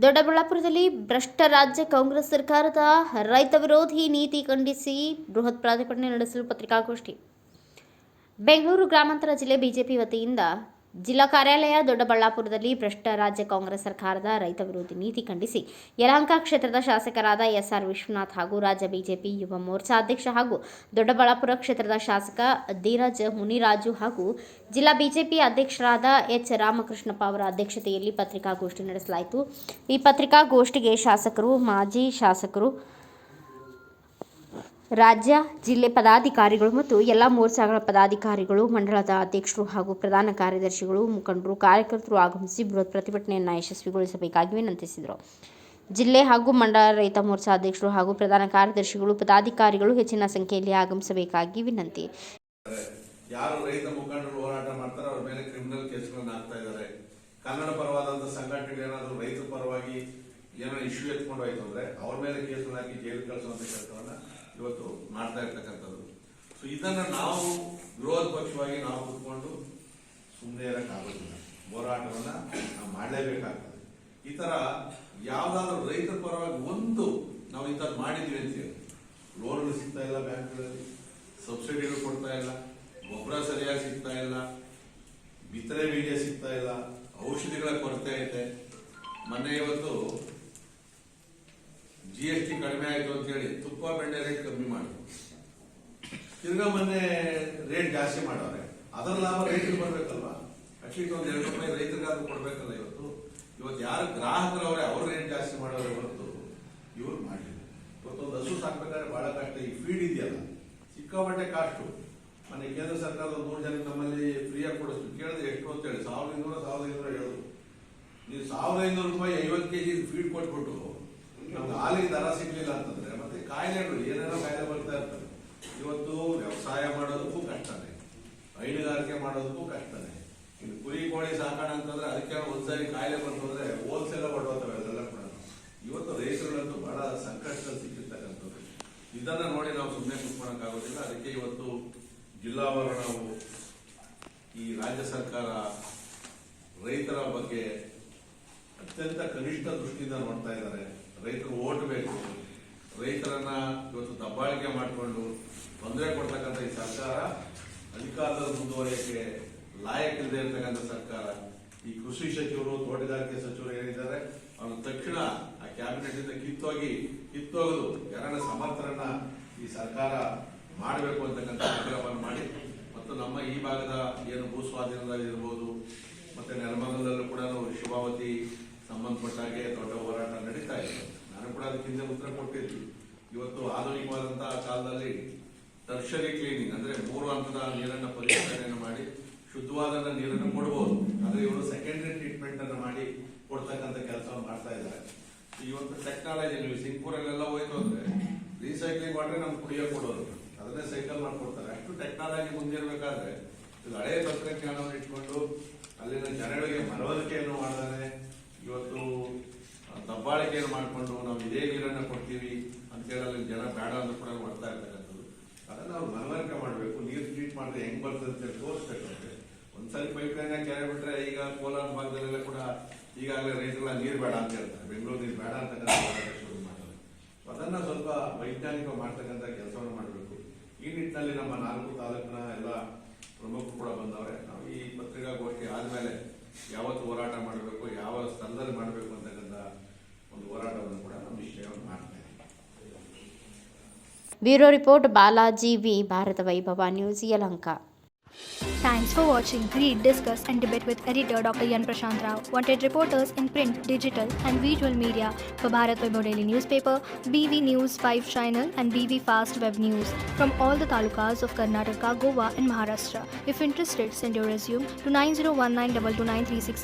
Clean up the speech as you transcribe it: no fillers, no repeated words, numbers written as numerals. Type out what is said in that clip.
ದೊಡ್ಡಬಳ್ಳಾಪುರದಲ್ಲಿ ಭ್ರಷ್ಟ ರಾಜ್ಯ ಕಾಂಗ್ರೆಸ್ ಸರ್ಕಾರದ ರೈತ ವಿರೋಧಿ ನೀತಿ ಖಂಡಿಸಿ ಬೃಹತ್ ಪ್ರತಿಭಟನೆ ನಡೆಸಲು ಪತ್ರಿಕಾಗೋಷ್ಠಿ. ಬೆಂಗಳೂರು ಗ್ರಾಮಾಂತರ ಜಿಲ್ಲೆ ಬಿಜೆಪಿ ವತಿಯಿಂದ ಜಿಲ್ಲಾ ಕಾರ್ಯಾಲಯ ದೊಡ್ಡಬಳ್ಳಾಪುರದಲ್ಲಿ ಭ್ರಷ್ಟ ರಾಜ್ಯ ಕಾಂಗ್ರೆಸ್ ಸರ್ಕಾರದ ರೈತ ವಿರೋಧಿ ನೀತಿ ಖಂಡಿಸಿ ಯಲಹಂಕ ಕ್ಷೇತ್ರದ ಶಾಸಕರಾದ ಎಸ್ಆರ್ ವಿಶ್ವನಾಥ್ ಹಾಗೂ ರಾಜ್ಯ ಬಿಜೆಪಿ ಯುವ ಮೋರ್ಚಾ ಅಧ್ಯಕ್ಷ ಹಾಗೂ ದೊಡ್ಡಬಳ್ಳಾಪುರ ಕ್ಷೇತ್ರದ ಶಾಸಕ ಧೀರಜ್ ಮುನಿರಾಜು ಹಾಗೂ ಜಿಲ್ಲಾ ಬಿಜೆಪಿ ಅಧ್ಯಕ್ಷರಾದ ಎಚ್ ರಾಮಕೃಷ್ಣಪ್ಪ ಅವರ ಅಧ್ಯಕ್ಷತೆಯಲ್ಲಿ ಪತ್ರಿಕಾಗೋಷ್ಠಿ ನಡೆಸಲಾಯಿತು. ಈ ಪತ್ರಿಕಾಗೋಷ್ಠಿಗೆ ಶಾಸಕರು, ಮಾಜಿ ಶಾಸಕರು, ರಾಜ್ಯ ಜಿಲ್ಲೆ ಪದಾಧಿಕಾರಿಗಳು ಮತ್ತು ಎಲ್ಲ ಮೋರ್ಚಾಗಳ ಪದಾಧಿಕಾರಿಗಳು, ಮಂಡಳದ ಅಧ್ಯಕ್ಷರು ಹಾಗೂ ಪ್ರಧಾನ ಕಾರ್ಯದರ್ಶಿಗಳು, ಮುಖಂಡರು, ಕಾರ್ಯಕರ್ತರು ಆಗಮಿಸಿ ಬೃಹತ್ ಪ್ರತಿಭಟನೆಯನ್ನು ಯಶಸ್ವಿಗೊಳಿಸಬೇಕಾಗಿ ವಿನಂತಿಸಿದರು. ಜಿಲ್ಲೆ ಹಾಗೂ ಮಂಡಳ ರೈತ ಮೋರ್ಚಾ ಅಧ್ಯಕ್ಷರು ಹಾಗೂ ಪ್ರಧಾನ ಕಾರ್ಯದರ್ಶಿಗಳು, ಪದಾಧಿಕಾರಿಗಳು ಹೆಚ್ಚಿನ ಸಂಖ್ಯೆಯಲ್ಲಿ ಆಗಮಿಸಬೇಕಾಗಿ ವಿನಂತಿ. ಯಾರು ರೈತ ಮುಖಂಡರು ಹೋರಾಟ ಮಾಡ್ತಾರೆ ಅವ್ರ ಮೇಲೆ ಕ್ರಿಮಿನಲ್ ಕೇಸ್ಗಳನ್ನು ಹಾಕ್ತಾ ಇದ್ದಾರೆ. ಕನ್ನಡ ಪರವಾದಂತಹ ಸಂಘಟನೆಗಳು ಏನಾದರೂ ರೈತರ ಪರವಾಗಿ ಏನೋ ಇಶ್ಯೂ ಎತ್ಕೊಂಡು ಹೋಯ್ತು ಅಂದ್ರೆ ಅವ್ರ ಮೇಲೆ ಕೇಸನ್ನು ಹಾಕಿ ಜೈಲು ಕಳಿಸುವಂತ ಕೆಲಸವನ್ನ ಇವತ್ತು ಮಾಡ್ತಾ ಇರ್ತಕ್ಕಂಥದ್ದು. ಸೊ ಇದನ್ನ ನಾವು ವಿರೋಧ ಪಕ್ಷವಾಗಿ ನಾವು ಕೂತ್ಕೊಂಡು ಸುಮ್ಮನೆ ಇರಕ್ಕಾಗೋದಿಲ್ಲ. ಹೋರಾಟವನ್ನ ನಾವು ಮಾಡಲೇಬೇಕಾಗ್ತದೆ. ಈ ತರ ಯಾವ್ದಾದ್ರು ರೈತರ ಪರವಾಗಿ ಒಂದು ನಾವು ಇಂಥದ್ದು ಮಾಡಿದ್ವಿ ಅಂತ ಹೇಳಿ ಲೋನ್ಗಳು ಸಿಗ್ತಾ ಇಲ್ಲ, ಬ್ಯಾಂಕ್ಗಳಲ್ಲಿ ಸಬ್ಸಿಡಿಗಳು ಕೊಡ್ತಾ ಇಲ್ಲ, ಗೊಬ್ಬರ ಸರಿಯಾಗಿ ಸಿಗ್ತಾ ಇಲ್ಲ, ಬಿತ್ತನೆ ಬೀಜ ಸಿಗ್ತಾ ಇಲ್ಲ, ಔಷಧಿಗಳ ಕೊರತೆ ಐತೆ. ಮೊನ್ನೆ ಇವತ್ತು GST ಕಡಿಮೆ ಆಯ್ತು ಅಂತ ಹೇಳಿ ತುಪ್ಪ ಬೆಣ್ಣೆ ರೇಟ್ ಕಮ್ಮಿ ಮಾಡಿದ್ರು. ತಿರ್ಗಾ ಮೊನ್ನೆ ರೇಟ್ ಜಾಸ್ತಿ ಮಾಡವ್ರೆ. ಅದರ ಲಾಭ ರೈತರಿಗೆ ಬರ್ಬೇಕಲ್ವಾ? ಅಟ್ಲೀಸ್ಟ್ ಒಂದು 2 ರೂಪಾಯಿ ರೈತರಿಗಾದ್ರೂ ಕೊಡ್ಬೇಕಲ್ಲ. ಇವತ್ತು ಯಾರು ಗ್ರಾಹಕರವ್ರೆ ಅವ್ರ ರೇಟ್ ಜಾಸ್ತಿ ಮಾಡೋರೆ ಹೊರತು ಇವ್ರು ಮಾಡಲಿಲ್ಲ. ಇವತ್ತೊಂದು ಹಸು ಸಾಕ್ಬೇಕಾದ್ರೆ ಬಹಳ ಕಷ್ಟ. ಈ ಫೀಡ್ ಇದೆಯಲ್ಲ ಸಿಕ್ಕಾಪಟ್ಟೆ ಕಾಸ್ಟು. ಮೊನ್ನೆ ಕೇಂದ್ರ ಸರ್ಕಾರದ 100 ಜನಕ್ಕೆ ನಮ್ಮಲ್ಲಿ ಫ್ರೀಯಾಗಿ ಕೊಡಿಸ್ತು. ಕೇಳಿದ್ರೆ ಎಷ್ಟು ಅಂತ ಹೇಳಿ 1200 ಹೇಳುದು. ನೀವು 1500 ರೂಪಾಯಿ 50 kg ಫೀಡ್ ಕೊಟ್ಬಿಟ್ಟು ನಮ್ಗೆ ಹಾಲಿಗೆ ದರ ಸಿಗ್ಲಿಲ್ಲ ಅಂತಂದ್ರೆ ಮತ್ತೆ ಕಾಯಿಲೆಗಳು ಏನೇನೋ ಕಾಯಿಲೆ ಬರ್ತಾ ಇರ್ತವೆ. ಇವತ್ತು ವ್ಯವಸಾಯ ಮಾಡೋದಕ್ಕೂ ಕಷ್ಟನೇ, ಹೈನುಗಾರಿಕೆ ಮಾಡೋದಕ್ಕೂ ಕಷ್ಟನೇ. ಇನ್ನು ಕುರಿ ಕೋಳಿ ಸಾಕಣ ಅಂತಂದ್ರೆ ಅದಕ್ಕೆ ಒಂದ್ಸರಿ ಕಾಯಿಲೆ ಬಂತಂದ್ರೆ ಹೋಲ್ಸೇಲ್ ಹೊರಟೋಗ್ತವೆ ಅದೆಲ್ಲ ಕೂಡ. ಇವತ್ತು ರೈತರುಗಳಂತೂ ಬಹಳ ಸಂಕಷ್ಟದಲ್ಲಿ ಸಿಕ್ಕಿರ್ತಕ್ಕಂಥದ್ದು. ಇದನ್ನ ನೋಡಿ ನಾವು ಸುಮ್ಮನೆ ಕೂತ್ಕೊಳ್ಳೋಕ್ಕಾಗೋದಿಲ್ಲ. ಅದಕ್ಕೆ ಇವತ್ತು ಜಿಲ್ಲಾವಾರು ನಾವು ಈ ರಾಜ್ಯ ಸರ್ಕಾರ ರೈತರ ಬಗ್ಗೆ ಅತ್ಯಂತ ಕನಿಷ್ಠ ದೃಷ್ಟಿಯಿಂದ ನೋಡ್ತಾ ಇದ್ದಾರೆ. ರೈತರು ಓಟ್ ಬೇಕು, ರೈತರನ್ನ ಇವತ್ತು ದಬ್ಬಾಳಿಕೆ ಮಾಡಿಕೊಂಡು ತೊಂದರೆ ಕೊಡ್ತಕ್ಕಂಥ ಈ ಸರ್ಕಾರ ಅಧಿಕಾರದಲ್ಲಿ ಮುಂದುವರಿಯಕ್ಕೆ ಲಾಯಕ್ಕಿಲ್ಲದೆ ಇರತಕ್ಕಂಥ ಸರ್ಕಾರ. ಈ ಕೃಷಿ ಸಚಿವರು, ತೋಟಗಾರಿಕೆ ಸಚಿವರು ಏನಿದ್ದಾರೆ ಅವ್ರನ್ನ ತಕ್ಷಣ ಆ ಕ್ಯಾಬಿನೆಟ್ ಇಂದ ಕಿತ್ತೋಗದು ಯಾರನ್ನ ಸಮರ್ಥರನ್ನ ಈ ಸರ್ಕಾರ ಮಾಡಬೇಕು ಅಂತಕ್ಕಂಥ ಆಗ್ರಹವನ್ನು ಮಾಡಿ ಮತ್ತು ನಮ್ಮ ಈ ಭಾಗದ ಏನು ಭೂ ಸ್ವಾಧೀನದಲ್ಲಿರ್ಬೋದು ಮತ್ತೆ ನೆಲಮಂಗಲದಲ್ಲೂ ಕೂಡ ಶಿವಾವತಿ ಸಂಬಂಧಪಟ್ಟ ಹಾಗೆ ದೊಡ್ಡ ಹೋರಾಟ ನಡೀತಾ ಇದೆ. ನಾನು ಕೂಡ ಅದಕ್ಕೆ ಹಿಂದೆ ಉತ್ತರ ಕೊಟ್ಟಿದ್ವಿ. ಇವತ್ತು ಆಧುನಿಕವಾದಂತಹ ಕಾಲದಲ್ಲಿ ಟರ್ಷರಿ ಕ್ಲೀನಿಂಗ್ ಅಂದ್ರೆ 3 ಹಂತದ ನೀರನ್ನ ಪರಿಶೋಧನೆಯನ್ನು ಮಾಡಿ ಶುದ್ಧವಾದ ನೀರನ್ನು ಕೊಡಬಹುದು. ಆದ್ರೆ ಇವರು ಸೆಕೆಂಡರಿ ಟ್ರೀಟ್ಮೆಂಟ್ ಅನ್ನು ಮಾಡಿ ಕೊಡ್ತಕ್ಕಂಥ ಕೆಲಸವನ್ನು ಮಾಡ್ತಾ ಇದ್ದಾರೆ. ಇವತ್ತು ಟೆಕ್ನಾಲಜಿ ನೀವು ಸಿಂಗ್ಪುರಲ್ಲೆಲ್ಲ ಹೋಯ್ತು ಅಂದ್ರೆ ರೀಸೈಕ್ಲಿಂಗ್ ವಾಟರ್ ನಮ್ಗೆ ಕುಡಿಯೋಕೆ ಕೊಡೋರು, ಅದನ್ನೇ ಸೈಕಲ್ ಮಾಡ್ಕೊಡ್ತಾರೆ. ಅಷ್ಟು ಟೆಕ್ನಾಲಜಿ ಮುಂದಿರ್ಬೇಕಾದ್ರೆ ಇದು ಹಳೆಯ ತಂತ್ರಜ್ಞಾನವನ್ನು ಇಟ್ಕೊಂಡು ಅಲ್ಲಿನ ಜನಗಳಿಗೆ ಮನವರಿಕೆಯನ್ನು ಮಾಡಿದಾನೆ. ಇವತ್ತು ದಬ್ಬಾಳಿಕೆಯನ್ನು ಮಾಡಿಕೊಂಡು ನಾವು ಇದೇ ನೀರನ್ನು ಕೊಡ್ತೀವಿ ಅಂತೇಳಿ ಅಲ್ಲಿ ಜನ ಬೇಡ ಅಂತ ಕೂಡ ಮಾಡ್ತಾ ಇರ್ತಕ್ಕಂಥದ್ದು. ಅದನ್ನ ನಾವು ಮನವರಿಕೆ ಮಾಡಬೇಕು. ನೀರು ಟ್ರೀಟ್ ಮಾಡಿದ್ರೆ ಹೆಂಗ್ ಬರ್ತದೆ ಅಂತ ತೋರಿಸ್ಬೇಕಂತೆ. ಒಂದ್ಸಲಿ ಪೈಪ್ ಲೈನ್ ಕೆರೆ ಬಿಟ್ರೆ ಈಗ ಕೋಲಾರ ಭಾಗದಲ್ಲೆಲ್ಲ ಕೂಡ ಈಗಾಗಲೇ ರೈತರುಗಳ ನೀರು ಬೇಡ ಅಂತ ಹೇಳ್ತಾರೆ, ಬೆಂಗಳೂರು ನೀರು ಬೇಡ ಅಂತಕ್ಕಂಥ ಶುರು ಮಾಡ್ತಾರೆ. ಅದನ್ನ ಸ್ವಲ್ಪ ವೈಜ್ಞಾನಿಕ ಮಾಡ್ತಕ್ಕಂಥ ಕೆಲಸವನ್ನು ಮಾಡಬೇಕು. ಈ ನಿಟ್ಟಿನಲ್ಲಿ ನಮ್ಮ 4 ತಾಲೂಕಿನ ಎಲ್ಲ ಪ್ರಮುಖರು ಕೂಡ ಬಂದವ್ರೆ. ನಾವು ಈ ಪತ್ರಿಕಾಗೋಷ್ಠಿ ಆದ್ಮೇಲೆ ಯಾವತ್ತು ಹೋರಾಟ ಮಾಡಬೇಕು, ಯಾವ ಸ್ಥಳದಲ್ಲಿ ಮಾಡಬೇಕು ಅಂತಕ್ಕಂಥ ಒಂದು ಹೋರಾಟವನ್ನು ಕೂಡ ನಾವು ನಿಶ್ಚಯವನ್ನು ಮಾಡ್ತೇವೆ. Bureau report Balaji V, Bharatha Vaibhava news, Yelahanka. Thanks for watching. Read, discuss and debate with editor Dr. Yan Prashant Rao. Wanted reporters in print, digital and visual media for Bharat Vaibhav Daily Newspaper, BV News 5 Channel and BV Fast Web News from all the talukas of Karnataka, Goa and Maharashtra. If interested, send your resume to 9019229369.